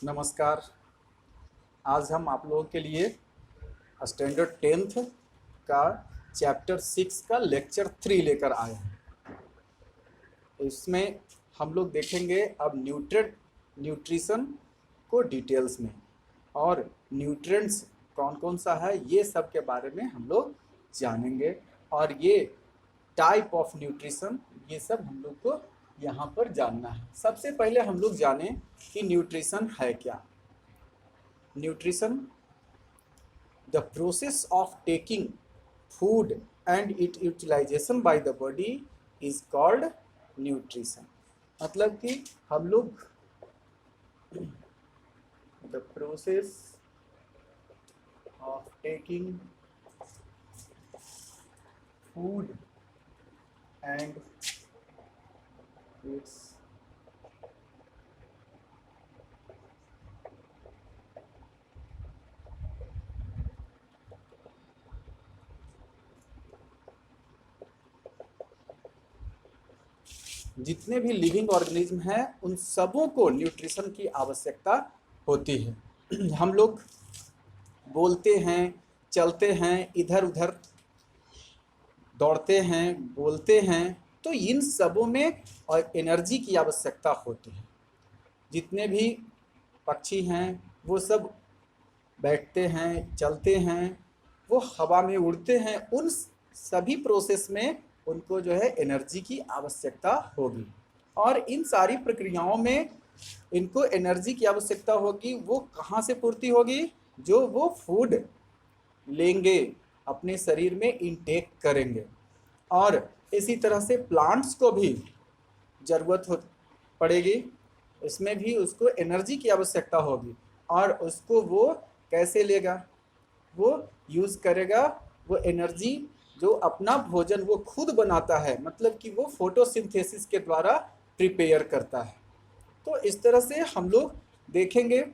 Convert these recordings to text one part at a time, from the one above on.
नमस्कार। आज हम आप लोगों के लिए स्टैंडर्ड 10th का चैप्टर 6 का लेक्चर 3 लेकर आए हैं। इसमें हम लोग देखेंगे अब न्यूट्रिशन को डिटेल्स में, और न्यूट्रिएंट्स कौन कौन सा है ये सब के बारे में हम लोग जानेंगे, और ये टाइप ऑफ न्यूट्रिशन ये सब हम लोग को यहाँ पर जानना है। सबसे पहले हम लोग जानें कि न्यूट्रिशन है क्या। Nutrition, the process of taking food and it utilisation by the body is called nutrition. मतलब कि हम लोग the process of taking food and its जितने भी लिविंग ऑर्गेनिज्म हैं उन सबों को न्यूट्रिशन की आवश्यकता होती है। हम लोग बोलते हैं, चलते हैं, इधर उधर दौड़ते हैं, बोलते हैं, तो इन सबों में और एनर्जी की आवश्यकता होती है। जितने भी पक्षी हैं वो सब बैठते हैं, चलते हैं, वो हवा में उड़ते हैं, उन सभी प्रोसेस में उनको जो है एनर्जी की आवश्यकता होगी। और इन सारी प्रक्रियाओं में इनको एनर्जी की आवश्यकता होगी। वो कहाँ से पूर्ति होगी? जो वो फूड लेंगे, अपने शरीर में इनटेक करेंगे। और इसी तरह से प्लांट्स को भी ज़रूरत पड़ेगी, इसमें भी उसको एनर्जी की आवश्यकता होगी। और उसको वो कैसे लेगा? वो यूज़ करेगा वो एनर्जी जो अपना भोजन वो खुद बनाता है, मतलब कि वो फोटोसिंथेसिस के द्वारा प्रिपेयर करता है। तो इस तरह से हम लोग देखेंगे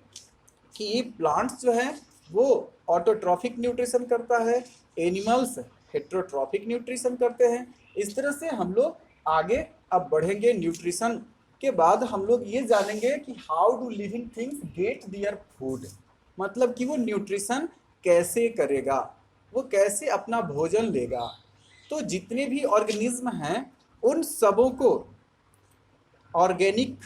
कि ये प्लांट्स जो है वो ऑटोट्रॉफिक न्यूट्रिशन करता है, एनिमल्स हेट्रोट्रॉफिक न्यूट्रिशन करते हैं। इस तरह से हम लोग आगे अब बढ़ेंगे। न्यूट्रिशन के बाद हम लोग ये जानेंगे कि how do living things get their food, मतलब कि वो न्यूट्रिशन कैसे करेगा, वो कैसे अपना भोजन लेगा। तो जितने भी ऑर्गेनिज्म हैं उन सबों को ऑर्गेनिक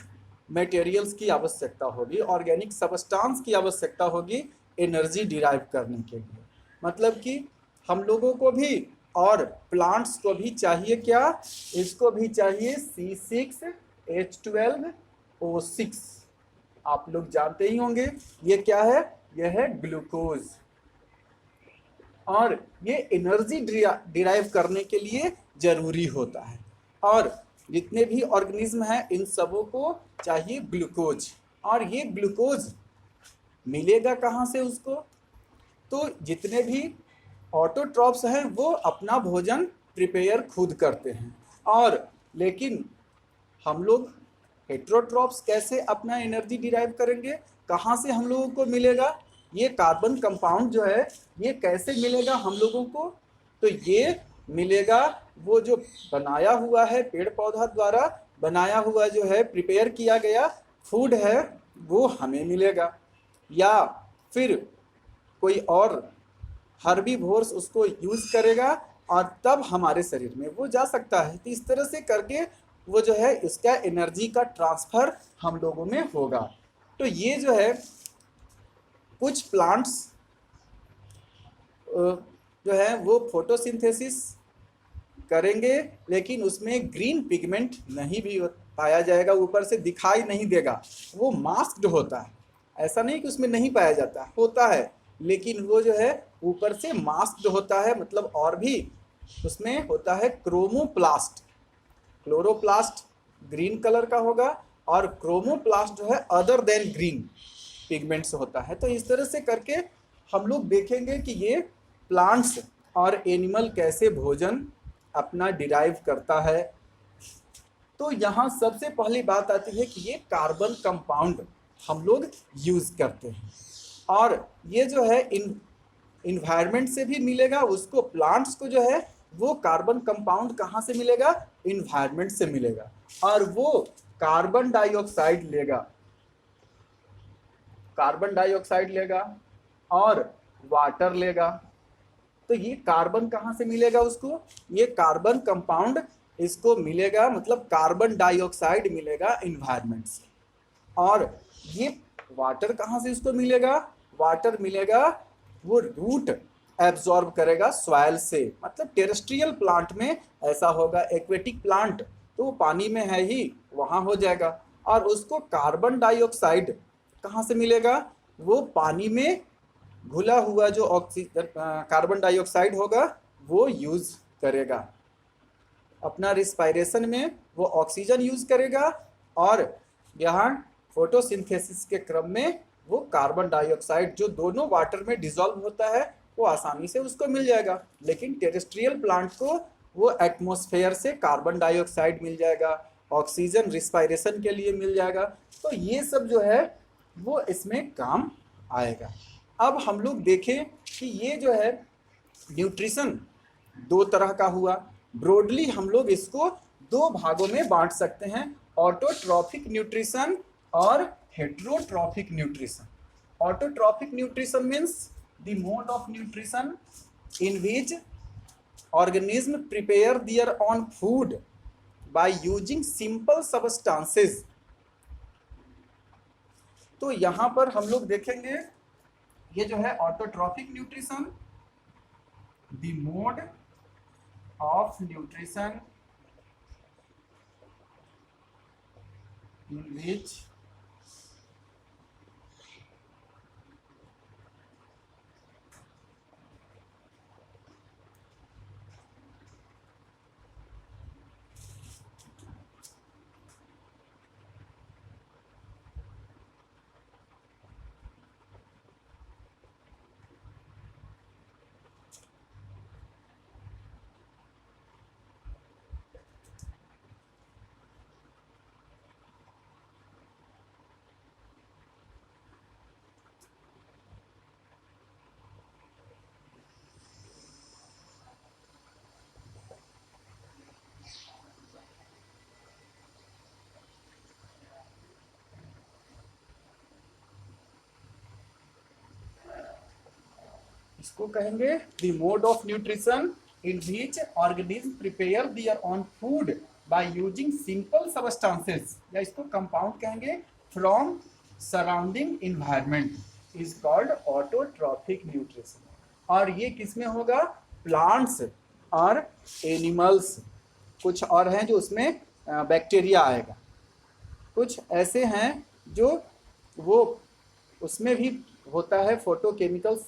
मटेरियल्स की आवश्यकता होगी, ऑर्गेनिक सब्सटेंस की आवश्यकता होगी एनर्जी डिराइव करने के लिए। मतलब कि हम लोगों को भी और प्लांट्स को भी चाहिए क्या? इसको भी चाहिए C6H12O6। आप लोग जानते ही होंगे ये क्या है? यह है ग्लूकोज। और ये एनर्जी डिराइव करने के लिए जरूरी होता है। और जितने भी ऑर्गेनिज्म हैं इन सबों को चाहिए ग्लूकोज। और ये ग्लूकोज मिलेगा कहाँ से उसको? तो जितने भी ऑटोट्रॉफ्स हैं वो अपना भोजन प्रिपेयर खुद करते हैं। और लेकिन हम लोग हेट्रोट्रॉफ्स कैसे अपना एनर्जी डिराइव करेंगे? कहाँ से हम लोगों को मिलेगा ये कार्बन कंपाउंड जो है? ये कैसे मिलेगा हम लोगों को? तो ये मिलेगा वो जो बनाया हुआ है, पेड़ पौधा द्वारा बनाया हुआ जो है, प्रिपेयर किया गया फूड है, वो हमें मिलेगा। या फिर कोई और हर्बीवोर्स उसको यूज़ करेगा और तब हमारे शरीर में वो जा सकता है। तो इस तरह से करके वो जो है इसका एनर्जी का ट्रांसफ़र हम लोगों में होगा। तो ये जो है कुछ प्लांट्स जो है वो फोटोसिंथेसिस करेंगे, लेकिन उसमें ग्रीन पिगमेंट नहीं भी पाया जाएगा, ऊपर से दिखाई नहीं देगा, वो मास्क्ड होता है। ऐसा नहीं कि उसमें नहीं पाया जाता, होता है, लेकिन वो जो है ऊपर से मास्क्ड होता है। मतलब और भी उसमें होता है क्रोमोप्लास्ट। क्लोरोप्लास्ट ग्रीन कलर का होगा और क्रोमोप्लास्ट जो है अदर देन ग्रीन पिगमेंट्स होता है। तो इस तरह से करके हम लोग देखेंगे कि ये प्लांट्स और एनिमल कैसे भोजन अपना डिराइव करता है। तो यहाँ सबसे पहली बात आती है कि ये कार्बन कंपाउंड हम लोग यूज़ करते हैं, और ये जो है इन्वायरमेंट से भी मिलेगा उसको। प्लांट्स को जो है वो कार्बन कंपाउंड कहाँ से मिलेगा? इन्वायरमेंट से मिलेगा, और वो कार्बन डाइऑक्साइड लेगा। कार्बन डाइऑक्साइड लेगा और वाटर लेगा। तो ये कार्बन कहाँ से मिलेगा उसको, ये कार्बन कंपाउंड इसको मिलेगा, मतलब कार्बन डाइऑक्साइड मिलेगा इन्वायरमेंट से। और ये वाटर कहाँ से उसको मिलेगा, वाटर मिलेगा वो रूट एब्जॉर्ब करेगा सॉइल से, मतलब टेरेस्ट्रियल प्लांट में ऐसा होगा, एक्वेटिक प्लांट तो वो पानी में है ही, वहाँ हो जाएगा। और उसको कार्बन डाइऑक्साइड कहाँ से मिलेगा, वो पानी में घुला हुआ जो ऑक्सीजन कार्बन डाइऑक्साइड होगा वो यूज करेगा अपना रिस्पायरेशन में, वो ऑक्सीजन यूज करेगा और यहाँ फोटोसिंथेसिस के क्रम में वो कार्बन डाइऑक्साइड जो दोनों वाटर में डिसॉल्व होता है वो आसानी से उसको मिल जाएगा। लेकिन टेरेस्ट्रियल प्लांट को वो एटमॉस्फेयर से कार्बन डाइऑक्साइड मिल जाएगा, ऑक्सीजन रिस्पायरेशन के लिए मिल जाएगा। तो ये सब जो है वो इसमें काम आएगा। अब हम लोग देखें कि ये जो है न्यूट्रिशन दो तरह का हुआ। ब्रॉडली हम लोग इसको दो भागों में बांट सकते हैं, ऑटोट्रॉफिक न्यूट्रिशन और heterotrophic nutrition. Autotrophic nutrition means the mode of nutrition in which organism prepare their own food by using simple substances। तो यहां पर हम लोग देखेंगे ये जो है autotrophic nutrition, the mode of nutrition in which इसको कहेंगे the mode of nutrition in which organism prepare their own food by using simple substances, या इसको कंपाउंड कहेंगे from surrounding environment, is called autotrophic nutrition. और ये किसमें होगा, plants और एनिमल्स, कुछ और हैं जो उसमें बैक्टीरिया आएगा, कुछ ऐसे हैं जो वो उसमें भी होता है फोटोकेमिकल्स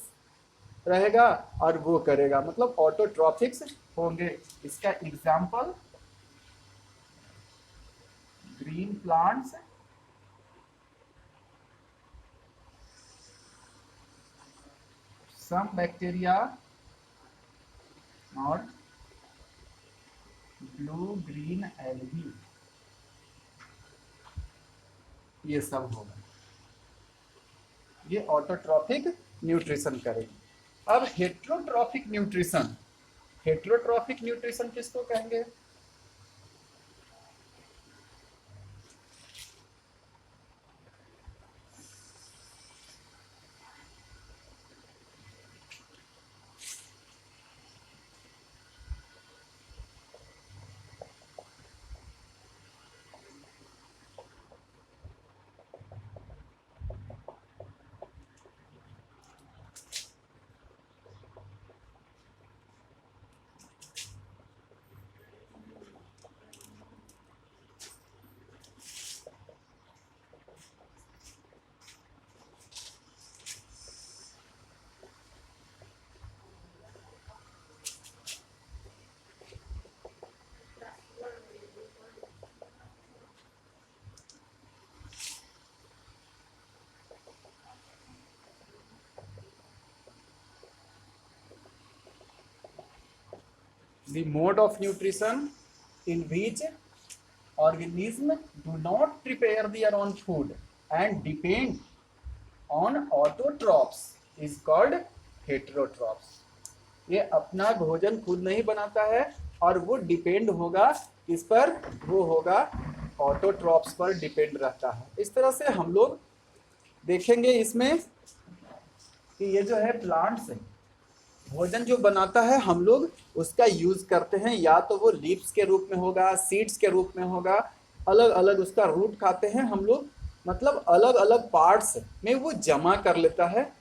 रहेगा और वो करेगा, मतलब ऑटोट्रॉफिक्स होंगे। इसका example green plants, some bacteria और ब्लू ग्रीन एल्गी, ये सब होगा, ये ऑटोट्रॉफिक न्यूट्रिशन करेंगे। अब हेटेरोट्रॉफिक न्यूट्रिशन, हेटेरोट्रॉफिक न्यूट्रिशन किसको कहेंगे, the mode of nutrition in which organism do not prepare their own food and depend on autotrophs is called heterotrophs। ये अपना भोजन खुद नहीं बनाता है और वो डिपेंड होगा किस पर, वो होगा ऑटोट्रॉप्स पर डिपेंड रहता है। इस तरह से हम लोग देखेंगे इसमें कि ये जो है प्लांट्स है, भोजन जो बनाता है हम लोग उसका यूज करते हैं, या तो वो लीव्स के रूप में होगा, सीड्स के रूप में होगा, अलग अलग उसका रूट खाते हैं हम लोग, मतलब अलग अलग पार्ट्स में वो जमा कर लेता है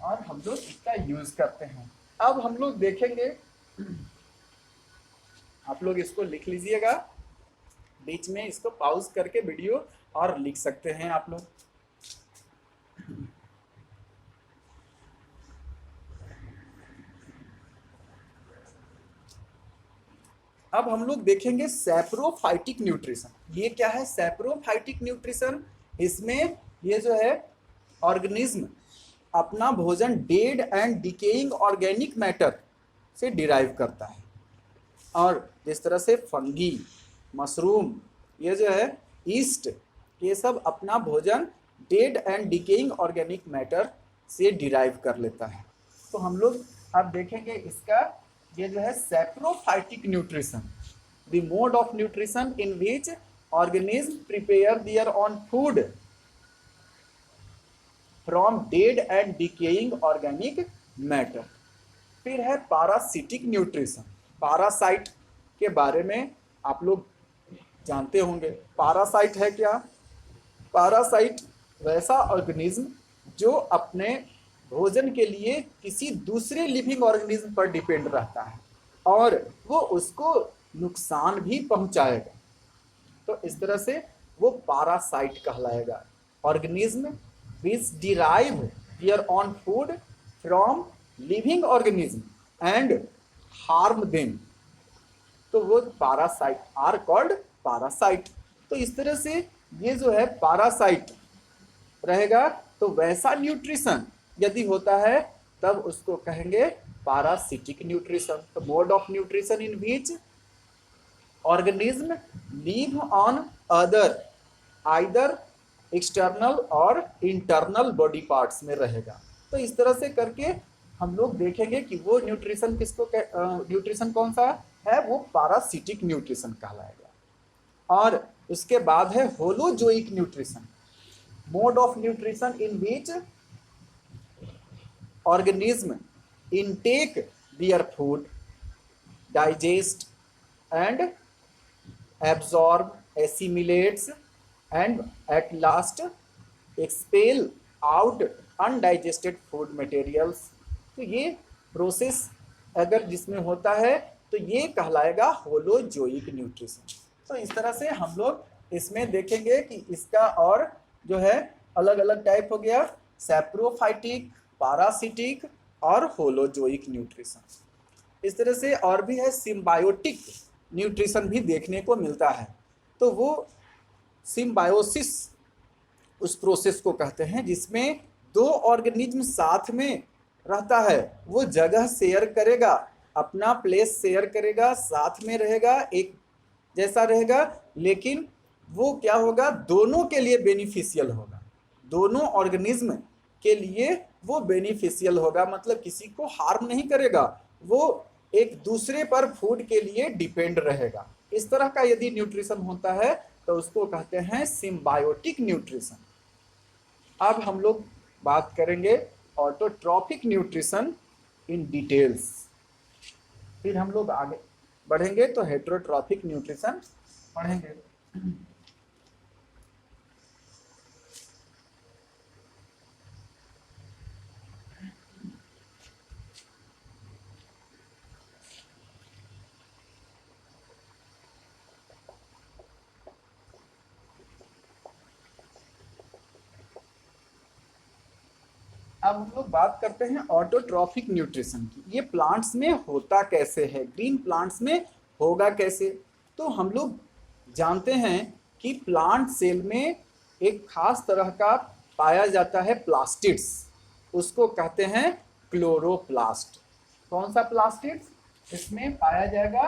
और हम लोग इसका यूज करते हैं। अब हम लोग देखेंगे, आप लोग इसको लिख लीजिएगा, बीच में इसको पॉज करके वीडियो और लिख सकते हैं आप लोग। अब हम लोग देखेंगे सैप्रोफाइटिक न्यूट्रिशन। ये क्या है सैप्रोफाइटिक न्यूट्रिशन? इसमें ये जो है ऑर्गेनिज्म अपना भोजन dead and decaying organic matter से डिराइव करता है, और जिस तरह से फंगी, मशरूम, ये जो है ईस्ट, ये सब अपना भोजन dead and decaying organic matter से डिराइव कर लेता है। तो हम लोग अब देखेंगे इसका, ये जो है saprophytic nutrition, the mode of nutrition in which organism prepare there on food from dead and decaying organic matter. फिर है पारासिटिक न्यूट्रिशन। पारासाइट के बारे में आप लोग जानते होंगे। पारासाइट है क्या? पारासाइट वैसा ऑर्गेनिज्म जो अपने भोजन के लिए किसी दूसरे लिविंग ऑर्गेनिज्म पर डिपेंड रहता है और वो उसको नुकसान भी पहुंचाएगा, तो इस तरह से वो पारासाइट कहलाएगा। Organism which derive their on food from living organism and harm them, तो वो पारासाइट आर कॉल्ड पारासाइट। तो इस तरह से ये जो है पारासाइट रहेगा। तो वैसा न्यूट्रिशन यदि होता है तब उसको कहेंगे पारासिटिक न्यूट्रिशन। तो mode of nutrition in which organism live on other either external और इंटरनल बॉडी पार्ट्स में रहेगा। तो इस तरह से करके हम लोग देखेंगे कि वो न्यूट्रिशन किसको न्यूट्रिशन कौन सा है, वो पारासिटिक न्यूट्रिशन कहलाएगा। और उसके बाद है holozoic nutrition, mode of nutrition in which organism intake their food, digest and absorb, assimilates and at last expel out undigested food materials। तो ये प्रोसेस अगर जिसमें होता है तो ये कहलाएगा होलोजोइक न्यूट्रिशन। तो इस तरह से हम लोग इसमें देखेंगे कि इसका और जो है अलग अलग टाइप हो गया, सैप्रोफाइटिक, पारासिटिक और होलोजोइक न्यूट्रिशन। इस तरह से और भी है सिम्बायोटिक न्यूट्रिशन भी देखने को मिलता है। तो वो सिम्बायोसिस उस प्रोसेस को कहते हैं जिसमें दो ऑर्गेनिज्म साथ में रहता है, वो जगह शेयर करेगा, अपना प्लेस शेयर करेगा, साथ में रहेगा, एक जैसा रहेगा, लेकिन वो क्या होगा, दोनों के लिए बेनिफिशियल होगा, दोनों ऑर्गेनिज्म के लिए वो बेनिफिशियल होगा, मतलब किसी को हार्म नहीं करेगा, वो एक दूसरे पर फूड के लिए डिपेंड रहेगा। इस तरह का यदि न्यूट्रिशन होता है तो उसको कहते हैं सिम्बायोटिक न्यूट्रिशन। अब हम लोग बात करेंगे ऑटोट्रॉफिक न्यूट्रिशन इन डिटेल्स, फिर हम लोग आगे बढ़ेंगे तो हेटेरोट्रॉफिक न्यूट्रिशन पढ़ेंगे। अब हम लोग बात करते हैं ऑटोट्रॉफिक न्यूट्रिशन की। ये प्लांट्स में होता कैसे है, ग्रीन प्लांट्स में होगा कैसे? तो हम लोग जानते हैं कि प्लांट सेल में एक खास तरह का पाया जाता है प्लास्टिड्स, उसको कहते हैं क्लोरोप्लास्ट। कौन सा प्लास्टिड्स? इसमें पाया जाएगा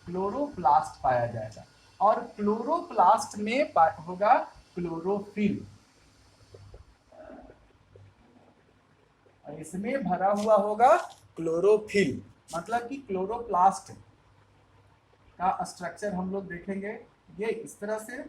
क्लोरोप्लास्ट पाया जाएगा, और क्लोरोप्लास्ट में होगा क्लोरोफिल, और इसमें भरा हुआ होगा क्लोरोफिल, मतलब कि क्लोरोप्लास्ट का स्ट्रक्चर हम लोग देखेंगे। ये इस तरह से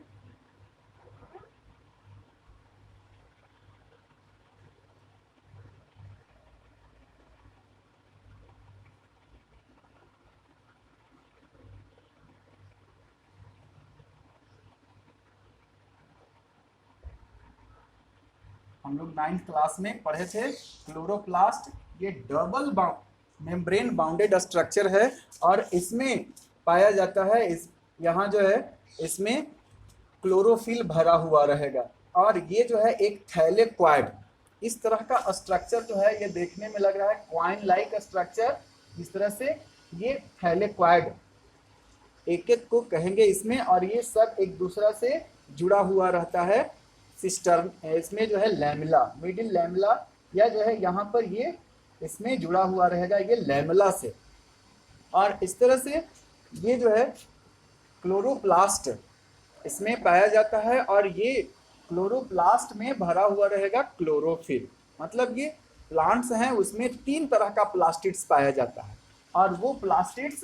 हम लोग 9th क्लास में पढ़े थे क्लोरोप्लास्ट। ये डबल मेम्ब्रेन बाउंडेड स्ट्रक्चर है और इसमें पाया जाता है, इस यहाँ जो है इसमें क्लोरोफिल भरा हुआ रहेगा और ये जो है एक थैलेक्वाइड इस तरह का स्ट्रक्चर जो है, ये देखने में लग रहा है क्वाइन लाइक स्ट्रक्चर। इस तरह से ये थैलेक्वाइड एक एक को कहेंगे इसमें, और ये सब एक दूसरा से जुड़ा हुआ रहता है। सिस्टर इसमें जो है लैमेला, मिडिल लैमेला या जो है यहाँ पर ये इसमें जुड़ा हुआ रहेगा ये लैमेला से। और इस तरह से ये जो है क्लोरोप्लास्ट इसमें पाया जाता है और ये क्लोरोप्लास्ट में भरा हुआ रहेगा क्लोरोफिल। मतलब ये प्लांट्स हैं उसमें 3 तरह का प्लास्टिड्स पाया जाता है और वो प्लास्टिड्स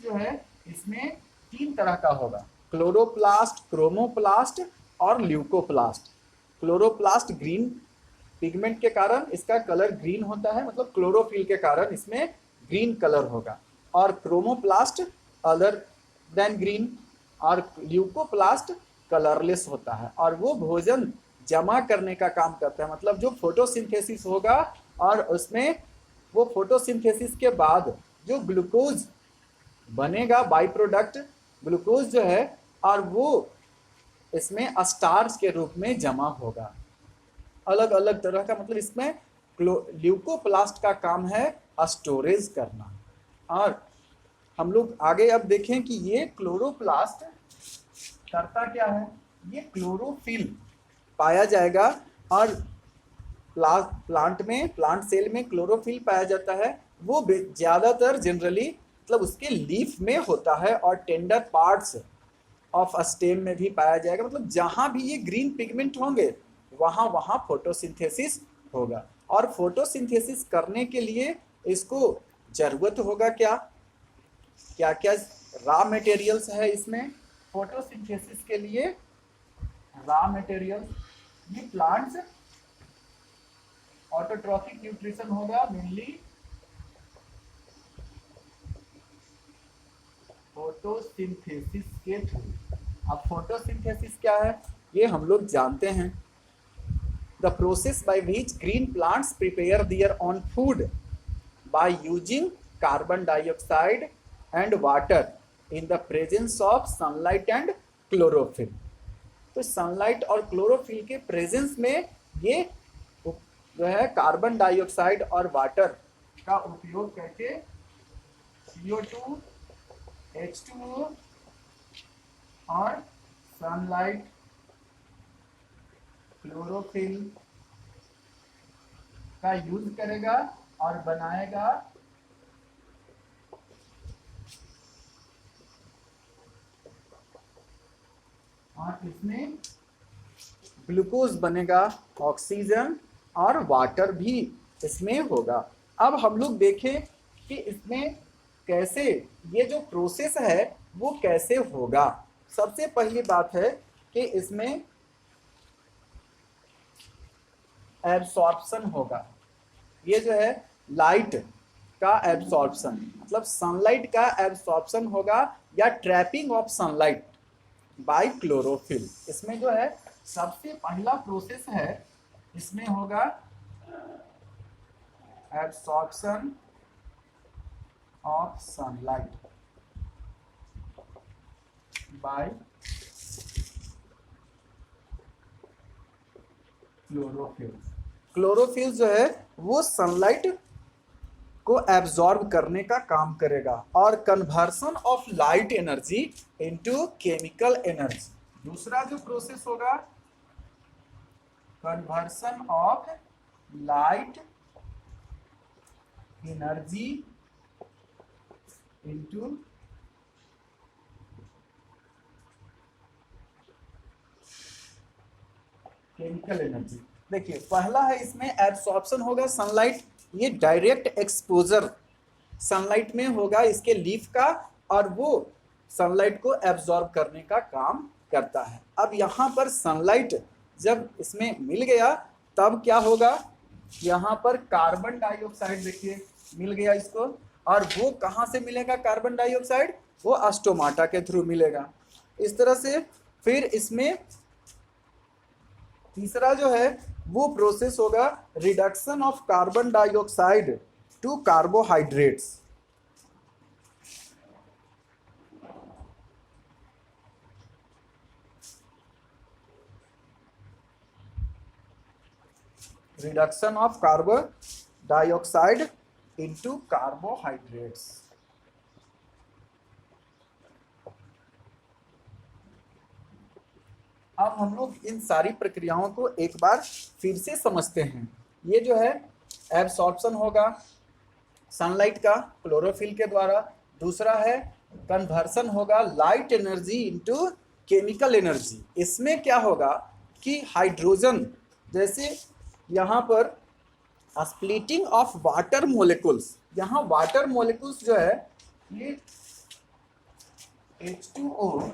जो है इसमें 3 तरह का होगा, क्लोरोप्लास्ट, क्रोमोप्लास्ट और ल्यूकोप्लास्ट। क्लोरोप्लास्ट ग्रीन पिगमेंट के कारण इसका कलर ग्रीन होता है, मतलब क्लोरोफिल के कारण इसमें ग्रीन कलर होगा। और क्रोमोप्लास्ट अदर देन ग्रीन और ल्यूकोप्लास्ट कलरलेस होता है और वो भोजन जमा करने का काम करता है। मतलब जो फोटोसिंथेसिस होगा और उसमें वो फोटोसिंथेसिस के बाद जो ग्लूकोज बनेगा, बाई प्रोडक्ट ग्लूकोज जो है, और वो इसमें स्टार्च के रूप में जमा होगा। अलग अलग तरह का, मतलब इसमें ल्यूकोप्लास्ट का काम है स्टोरेज करना। और हम लोग आगे अब देखें कि ये क्लोरोप्लास्ट करता क्या है। ये क्लोरोफिल पाया जाएगा और प्लांट में, प्लांट सेल में क्लोरोफिल पाया जाता है। वो ज़्यादातर जनरली मतलब उसके लीफ में होता है और टेंडर पार्ट्स ऑफ स्टेम में भी पाया जाएगा। मतलब जहाँ भी ये ग्रीन पिगमेंट होंगे वहाँ वहाँ फोटोसिंथेसिस होगा। और फोटोसिंथेसिस करने के लिए इसको जरूरत होगा क्या क्या क्या रॉ मटेरियल्स है इसमें फोटोसिंथेसिस के लिए। रॉ मटेरियल्स ये प्लांट्स ऑटोट्रॉफिक न्यूट्रिशन होगा मेनली फोटोसिंथेसिस के थ्रू। अब फोटोसिंथेसिस क्या है ये हम लोग जानते हैं। The process by which green plants prepare their own food by using carbon dioxide and water in the presence of sunlight and chlorophyll. तो सनलाइट और क्लोरोफिल के प्रेजेंस में ये जो है कार्बन डाइऑक्साइड और वाटर का उपयोग करके CO2, H2O और सनलाइट, क्लोरोफिल का यूज करेगा और बनाएगा और इसमें ग्लूकोज बनेगा, ऑक्सीजन और वाटर भी इसमें होगा। अब हम लोग देखें कि इसमें कैसे ये जो प्रोसेस है वो कैसे होगा। सबसे पहली बात है कि इसमें एब्सॉर्प्शन होगा। ये जो है लाइट का एब्सॉर्प्शन, मतलब सनलाइट का एब्सॉर्प्शन होगा या trapping of sunlight bye chlorophyll. इसमें जो है सबसे पहला प्रोसेस है इसमें होगा absorption of sunlight bye chlorophyll. Chlorophyll जो है वो सनलाइट को एब्जॉर्ब करने का काम करेगा और conversion of light energy into chemical energy. दूसरा जो प्रोसेस होगा conversion of light energy into chemical energy. देखिए पहला है इसमें एब्सॉर्प्शन होगा सनलाइट ये डायरेक्ट एक्सपोजर सनलाइट में होगा इसके लीफ का, और वो सनलाइट को एब्जॉर्ब करने का काम करता है। अब यहाँ पर सनलाइट जब इसमें मिल गया तब क्या होगा, यहाँ पर कार्बन डाइऑक्साइड देखिए मिल गया इसको, और वो कहाँ से मिलेगा कार्बन डाइऑक्साइड, वो स्टोमाटा के थ्रू मिलेगा। इस तरह से फिर इसमें तीसरा जो है वो प्रोसेस होगा reduction of carbon dioxide to carbohydrates. Reduction of carbon dioxide into carbohydrates. अब हम लोग इन सारी प्रक्रियाओं को एक बार फिर से समझते हैं। ये जो है एब्सॉर्प्शन होगा सनलाइट का क्लोरोफिल के द्वारा, दूसरा है कन्वर्सन होगा light energy into chemical energy. इसमें क्या होगा कि हाइड्रोजन, जैसे यहाँ पर स्प्लिटिंग ऑफ वाटर मोलिकुल्स, यहाँ वाटर मोलिकुल्स जो है ये H2O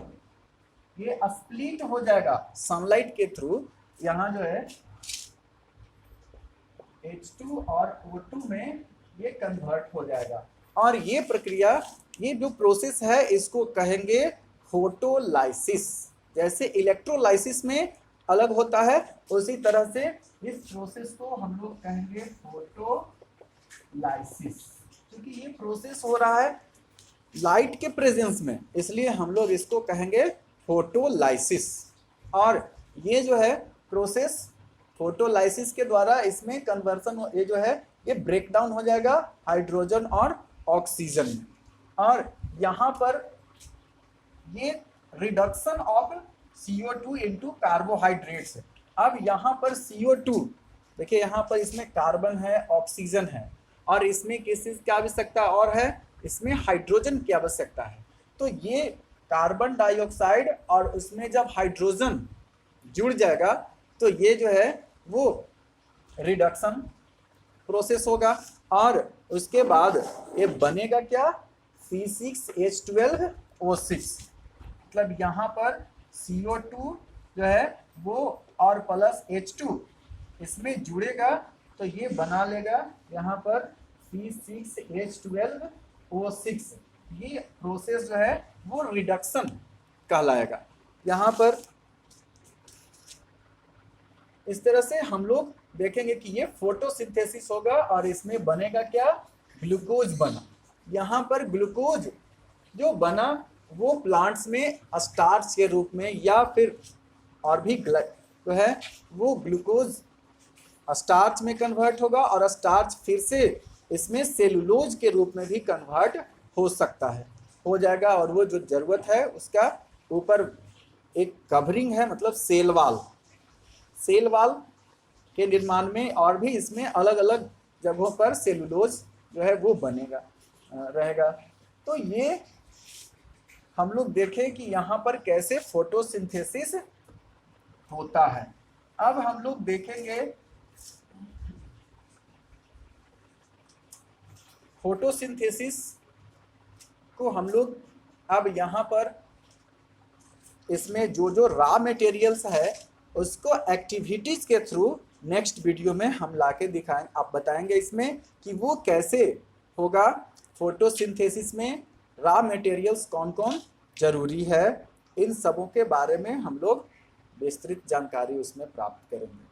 ये स्प्लिट हो जाएगा सनलाइट के थ्रू, यहाँ जो है H2 और O2 में ये कन्वर्ट हो जाएगा। और ये प्रक्रिया, ये जो प्रोसेस है इसको कहेंगे फोटोलाइसिस। जैसे इलेक्ट्रोलाइसिस में अलग होता है उसी तरह से इस प्रोसेस को हम लोग कहेंगे फोटोलाइसिस। क्योंकि ये प्रोसेस हो रहा है लाइट के प्रेजेंस में, इसलिए हम लोग इसको कहेंगे फोटोलाइसिस। और ये जो है प्रोसेस फोटोलाइसिस के द्वारा इसमें कन्वर्सन, ये जो है ये ब्रेक डाउन हो जाएगा हाइड्रोजन और ऑक्सीजन में। और यहाँ पर ये reduction of CO2 into carbohydrates है। अब यहाँ पर CO2 देखिए, यहाँ पर इसमें कार्बन है, ऑक्सीजन है, और इसमें किस चीज़ की आवश्यकता और है, इसमें हाइड्रोजन की आवश्यकता है। तो ये कार्बन डाइऑक्साइड और उसमें जब हाइड्रोजन जुड़ जाएगा तो ये जो है वो रिडक्शन प्रोसेस होगा, और उसके बाद ये बनेगा क्या, C6H12O6। मतलब यहाँ पर CO2 जो है वो और प्लस H2 इसमें जुड़ेगा तो ये बना लेगा यहाँ पर C6H12O6। ये प्रोसेस जो है वो रिडक्शन कहलाएगा। यहाँ पर इस तरह से हम लोग देखेंगे कि ये फोटोसिंथेसिस होगा और इसमें बनेगा क्या, ग्लूकोज बना। यहाँ पर ग्लूकोज जो बना वो प्लांट्स में स्टार्च के रूप में या फिर और भी जो है वो ग्लूकोज स्टार्च में कन्वर्ट होगा, और स्टार्च फिर से इसमें सेलुलोज के रूप में भी कन्वर्ट हो सकता है, हो जाएगा। और वो जो ज़रूरत है उसका ऊपर एक कवरिंग है, मतलब सेल वाल, सेल वाल के निर्माण में और भी इसमें अलग अलग जगहों पर सेलुलोज जो है वो बनेगा रहेगा। तो ये हम लोग देखें कि यहाँ पर कैसे फोटोसिंथेसिस होता है। अब हम लोग देखेंगे फोटोसिंथेसिस को हम लोग अब यहाँ पर इसमें जो जो रॉ मटेरियल्स है उसको एक्टिविटीज़ के थ्रू नेक्स्ट वीडियो में हम लाके दिखाएं, आप बताएंगे इसमें कि वो कैसे होगा। फोटोसिंथेसिस में रॉ मटेरियल्स कौन कौन जरूरी है, इन सबों के बारे में हम लोग विस्तृत जानकारी उसमें प्राप्त करेंगे।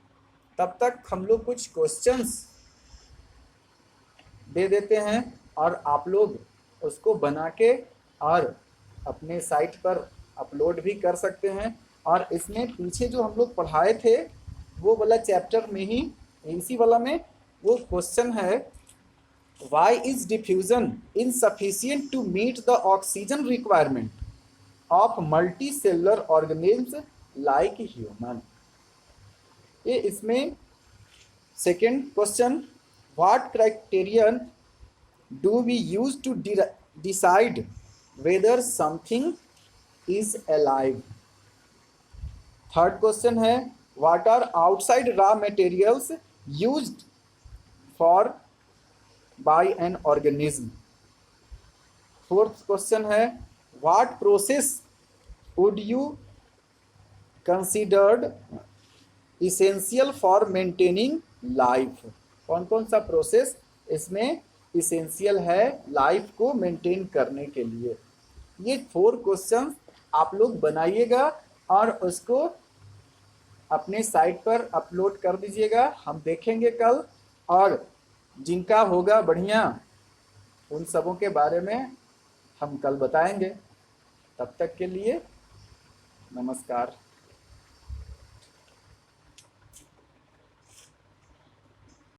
तब तक हम लोग कुछ क्वेश्चंस दे देते हैं और आप लोग उसको बना के और अपने साइट पर अपलोड भी कर सकते हैं। और इसमें पीछे जो हम लोग पढ़ाए थे वो वाला चैप्टर में ही, इसी वाला में वो क्वेश्चन है, why is diffusion insufficient to meet the oxygen requirement of multi cellular organism like human. ये इसमें second question, what criterion do we use to decide whether something is alive. Third question है, what are outside raw materials used for by an organism. Fourth question है, what process would you considered essential for maintaining life. कौन कौन सा process इसमें essential है life को maintain करने के लिए। ये 4 क्वेश्चन आप लोग बनाइएगा और उसको अपने साइट पर अपलोड कर दीजिएगा, हम देखेंगे कल, और जिनका होगा बढ़िया उन सबों के बारे में हम कल बताएंगे। तब तक के लिए नमस्कार।